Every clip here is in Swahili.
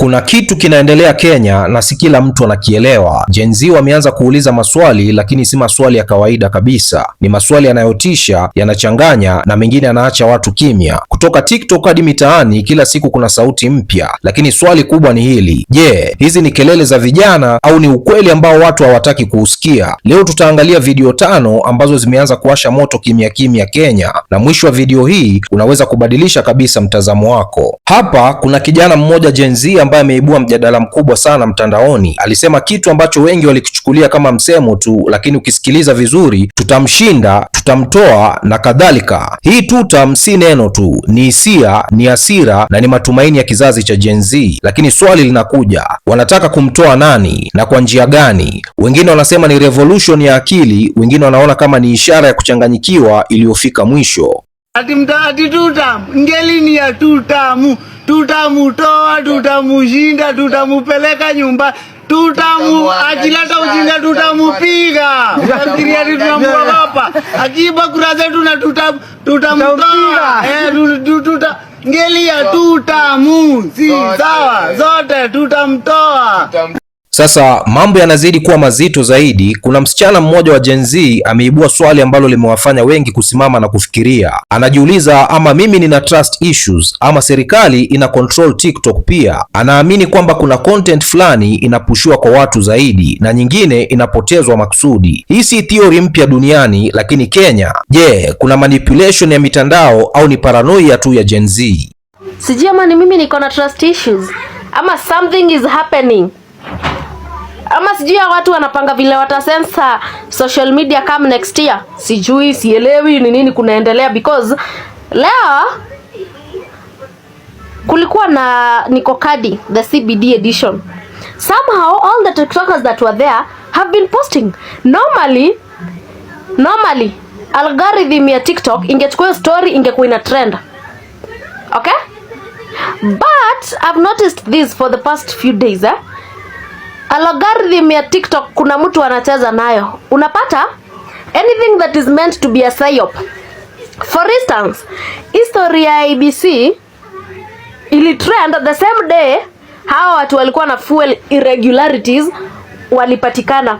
Kuna kitu kinaendelea Kenya na si kila mtu anakielewa. Gen Z wameanza kuuliza maswali, lakini si maswali ya kawaida kabisa. Ni maswali yanayotisha, yanachanganya na mengine yanaacha watu kimya. Kutoka TikTok hadi mitaani, kila siku kuna sauti mpya, lakini swali kubwa ni hili: je, hizi ni kelele za vijana au ni ukweli ambao watu hawataki kuusikia? Leo tutaangalia video 5 ambazo zimeanza kuwasha moto kimya kimya Kenya, na mwisho wa video hii unaweza kubadilisha kabisa mtazamo wako. Hapa kuna kijana mmoja Gen Z ambaye ameibua mjadala mkubwa sana mtandaoni. Alisema kitu ambacho wengi walikichukulia kama msemo tu, lakini ukisikiliza vizuri, tutamshinda, tutamtoa na kadhalika. Hii tutam si neno tu, ni hisia, ni hasira na ni matumaini ya kizazi cha Gen Z. Lakini swali linakuja, wanataka kumtoa nani na kwa njia gani? Wengine wanasema ni revolution ya akili, wengine wanaona kama ni ishara ya kuchanganyikiwa iliyofika mwisho. Ati tutam, ngeli ni ya tutamu, tutamutoa, tutamushinda, tutamupeleka nyumba, akileta ujinga tutamupiga. Unafikiria ati tunamuogopa? Akiiba kura zetu na tutamutoa. Ngeli ya tutamu, si sawa, zote tutamtoa. Sasa mambo yanazidi kuwa mazito zaidi. Kuna msichana mmoja wa Gen Z ameibua swali ambalo limewafanya wengi kusimama na kufikiria. Anajiuliza, ama mimi nina trust issues, ama serikali ina control TikTok pia? Anaamini kwamba kuna content fulani inapushiwa kwa watu zaidi na nyingine inapotezwa makusudi. Hii si theory mpya duniani, lakini Kenya, je, kuna manipulation ya mitandao au ni paranoia tu ya Gen Z? Sijui ama ni mimi niko na trust issues, ama something is happening, ama sijui ya watu wanapanga vile watasensa social media come next year. Sijui, sielewi ni nini kunaendelea, because leo kulikuwa na Niko Kadi, the CBD edition. Somehow all the TikTokers that were there have been posting. Normally algorithm ya TikTok ingechukua story ingekuwa ina trend. Okay? But I've noticed this for the past few days. Algorithm ya TikTok kuna mtu anacheza nayo. Unapata anything that is meant to be a psyop. For instance, history ya ABC ili trend the same day hawa watu walikuwa na fuel irregularities walipatikana.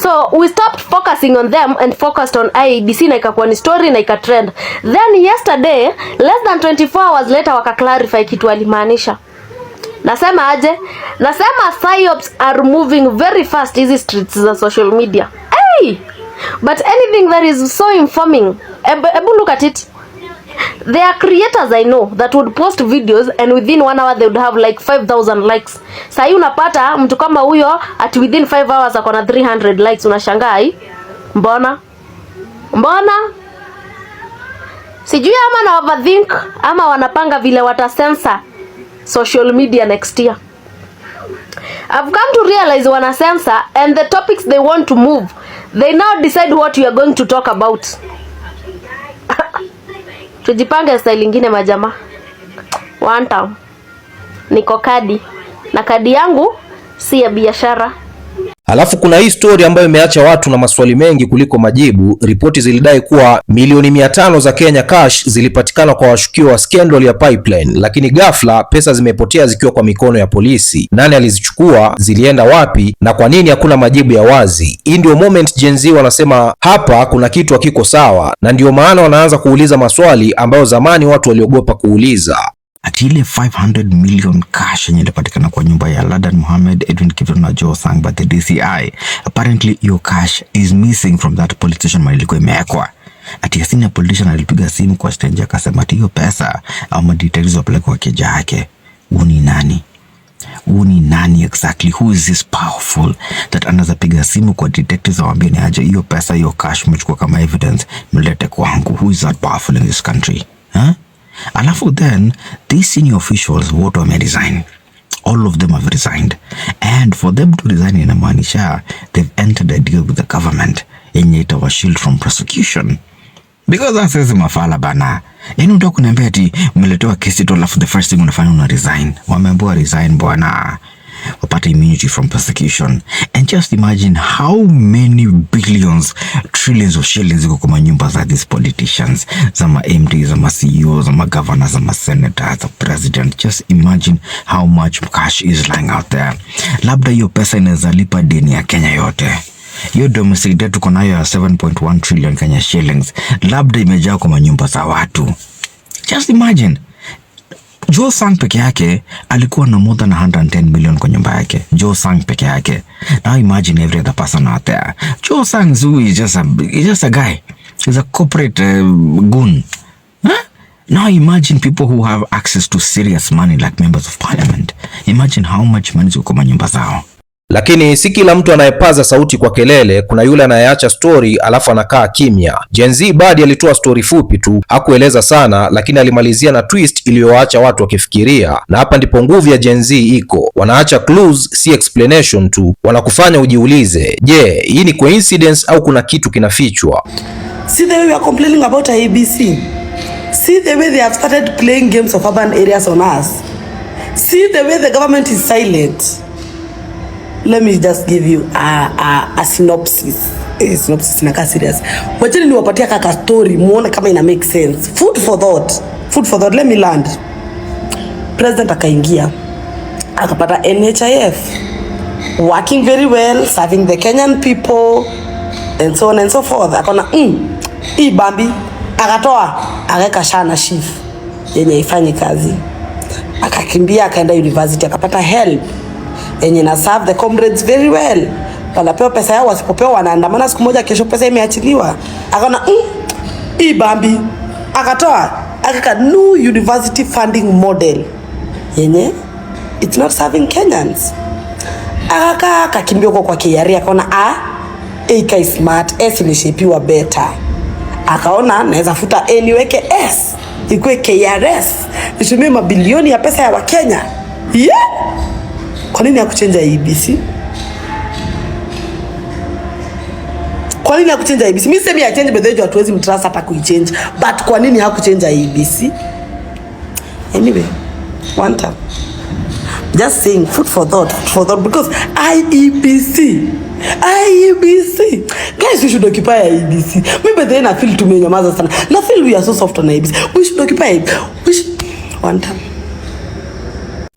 So we stopped focusing on them and focused on IEBC na ikakuwa ni story na ikatrend. Then yesterday, less than 24 hours later waka-clarify kitu walimaanisha. Nasema aje? Nasema psyops are moving very fast hizi streets za social media. Hey! But anything that is so informing, ebu look at it. There are creators I know that would post videos and within 1 hour they would have like 5,000 likes. Sasa hii unapata mtu kama huyo at within 5 hours akona 300 likes, unashangaa hii. Mbona? Sijui ama na overthink ama wanapanga vile watasensa social media next year. I've come to realize wana censor and the topics they want to move, they now decide what we are going to talk about. Tujipange style ingine majama. One time Niko Kadi na kadi yangu si ya biashara. Alafu kuna hii story ambayo imeacha watu na maswali mengi kuliko majibu. Ripoti zilidai kuwa milioni 500 za Kenya cash zilipatikana kwa washukiwa wa scandal ya pipeline, lakini ghafla pesa zimepotea zikiwa kwa mikono ya polisi. Nani alizichukua? Zilienda wapi? Na kwa nini hakuna majibu ya wazi? Hii ndio moment Gen Z wanasema hapa kuna kitu hakiko sawa, na ndio maana wanaanza kuuliza maswali ambayo zamani watu waliogopa kuuliza. Ati ile 500 million cash yenye ilipatikana kwa nyumba ya Ladan Mohamed, Edwin Kipto na Joe Sang by the DCI, apparently your cash is missing from that politician mali ilikuwa imewekwa. Ati ya senior politician alipiga simu kwa stranger akasema ati hiyo pesa ama details wapelekwa keja yake. Uni nani exactly? Who is this powerful that anaweza piga simu kwa detectives waambie ni aje hiyo pesa, hiyo cash mchukua kama evidence mlete kwangu? Who is that powerful in this country? Alafu then these senior officials wote wameresign. All of them have resigned, and for them to resign inamaanisha they've entered a deal with the government yenye itawa shield from prosecution, because that's is mafala bana. Yaani unataka kuniambia ati umeletewa kesi tu alafu the first thing unafanya una resign? Wameambiwa resign bwana. wapate immunity from persecution. And just imagine how many billions, trillions of shillings ziko kwa nyumba za these politicians, zama MDs, zama CEOs, zama governors, zama senators, the president. Just imagine how much cash is lying out there. Labda hiyo pesa inaweza lipa deni ya Kenya yote. Hiyo domestic debt tuko nayo ya 7.1 trillion Kenya shillings, labda imejaa kwa manyumba za watu. Just imagine. Joe Sang peke yake alikuwa na more than 110 million kwa nyumba yake. Joe Sang peke yake. Now imagine every other person out there. Joe Sang is just a guy. He's a corporate goon. Huh? Now imagine people who have access to serious money like members of parliament. Imagine how much money ziko kwa nyumba zao. Lakini si kila mtu anayepaza sauti kwa kelele. Kuna yule anayeacha story alafu anakaa kimya. Gen Z Badi alitoa story fupi tu, hakueleza sana, lakini alimalizia na twist iliyoacha watu wakifikiria. Na hapa ndipo nguvu ya Gen Z iko. Wanaacha clues, si explanation tu. Wanakufanya ujiulize, je, hii ni coincidence au kuna kitu kinafichwa? See the way we are complaining about IEBC. See the way they have started playing games of urban areas on us. See the way the government is silent. Let me just give you a synopsis. Synopsis inakaa serious. Wacheni niwapatia kaka story muone kama ina make sense. Food for thought. Food for thought. Let me land. President akaingia. Akapata NHIF. Working very well, serving the Kenyan people and so on and so forth. Akona hii bambi akatoa akaweka shana shift yenye ifanye kazi. Akakimbia akaenda university akapata help yenye na serve the comrades very well. Wanapewa pesa yao, wasipopewa wanaandamana siku moja, kesho pesa imeachiliwa. Akaona hii bambi akatoa akaka new university funding model yenye it's not serving Kenyans. Akakimbia huko kwa KRA akaona AK smart S ilishapiwa better. Akaona naweza futa niweke S ikue KRS nitumie mabilioni ya pesa ya Wakenya. Yeah. Kwa nini hakuchenja IEBC? Kwa nini hakuchenja IEBC? Mimi sema ya change bedhejo hatuwezi mtrust hata kuichange. But kwa nini hakuchenja IEBC? Anyway, one time. Just saying, food for thought, because IEBC. Guys, we should occupy IEBC. Maybe then I feel tumenyamaza sana. Na feel we are so soft on IEBC. We should occupy it. One time.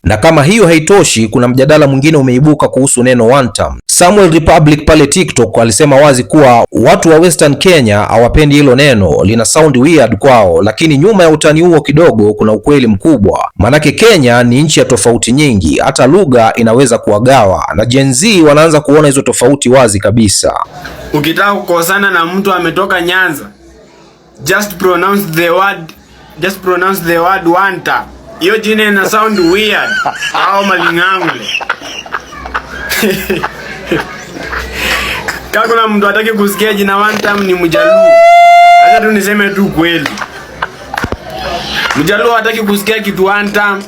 Na kama hiyo haitoshi, kuna mjadala mwingine umeibuka kuhusu neno one term. Samuel Republic pale TikTok alisema wazi kuwa watu wa Western Kenya hawapendi hilo neno, lina sound weird kwao, lakini nyuma ya utani huo kidogo kuna ukweli mkubwa. Manake Kenya ni nchi ya tofauti nyingi, hata lugha inaweza kuwagawa, na Gen Z wanaanza kuona hizo tofauti wazi kabisa. Ukitaka kukosana na mtu ametoka Nyanza, just pronounce the word one term. Hiyo jina ina sound weird au malingangule. Kama kuna mtu hataki kusikia jina one time ni Mjaluo. Acha tu niseme tu kweli. Mjaluo hataki kusikia kitu one time.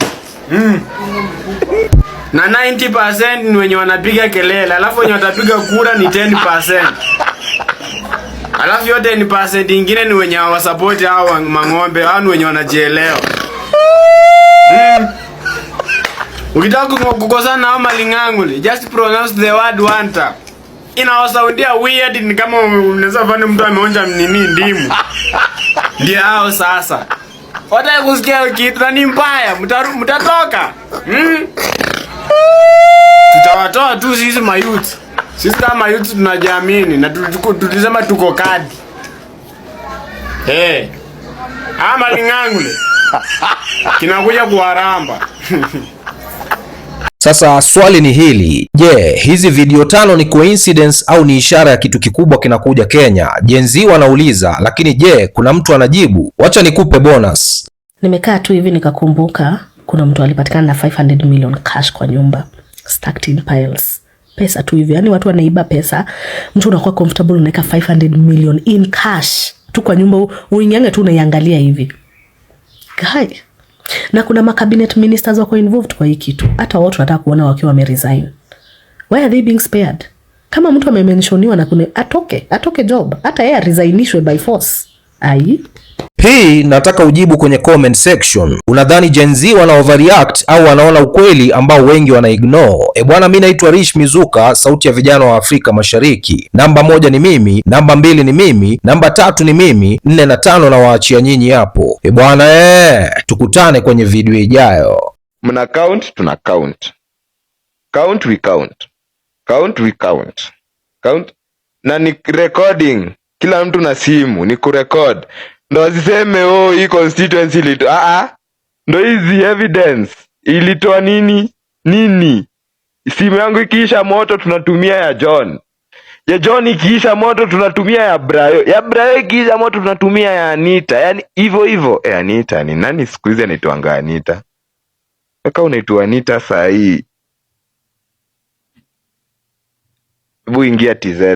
Na 90% ni wenye wanapiga kelele, alafu wenye watapiga kura ni 10%. Alafu yote 10% ingine ni wenye hawasupport hao mang'ombe, hao ni wenye wanajielewa. Ukitaka kukosana na malingangule, just pronounce the word one time. Inawasoundia weird, ni kama unaweza fanya mtu ameonja nini ndimu. Ndio hao sasa. Wataka kusikia kitu na ni mbaya, mtatoka. Tutawatoa tu sisi mayouth. Sisi kama mayouth tunajiamini na tulisema tuko kadi. Malingangule kinakuja kuharamba. Sasa swali ni hili, je, hizi video 5 ni coincidence au ni ishara ya kitu kikubwa kinakuja Kenya? Gen Z wanauliza, lakini je, kuna mtu anajibu? Wacha nikupe bonus. Nimekaa tu hivi nikakumbuka kuna mtu alipatikana na 500 million cash kwa nyumba, stacked in piles. Pesa tu hivi, yani watu wanaiba pesa, mtu unakuwa comfortable unaweka 500 million in cash tu kwa nyumba, uingiange tu unaiangalia hivi. Guy. Na kuna cabinet ministers wako involved kwa hii kitu. Hata watu wanataka kuona wakiwa wameresign. Why are they being spared? Kama mtu amementioniwa na kuna atoke job, hata yeye resignishwe by force. Ai. Hii nataka ujibu kwenye comment section. Unadhani Gen Z wana overreact au wanaona ukweli ambao wengi wana ignore? Bwana, mimi naitwa Rich Mizuka, sauti ya vijana wa Afrika Mashariki. Namba 1 ni mimi, namba 2 ni mimi, namba 3 ni mimi, 4 na 5 na waachia nyinyi hapo. Bwana, tukutane kwenye video ijayo. Mna count, tuna count. Count we count. Count we count. Count na ni recording. Kila mtu na simu ni kurecord. Ndo wasiseme hii constituency ilitoa. Ndo hizi evidence ilitoa nini? Simu yangu ikiisha moto tunatumia ya John. Ya John ikiisha moto tunatumia ya Brayo. Ya Brayo ikiisha moto tunatumia ya Anita. Yaani hivyo. Anita ni nani siku hizi anaitwa Anita? Kaka unaitwa Anita saa hii. Hebu ingia TZ.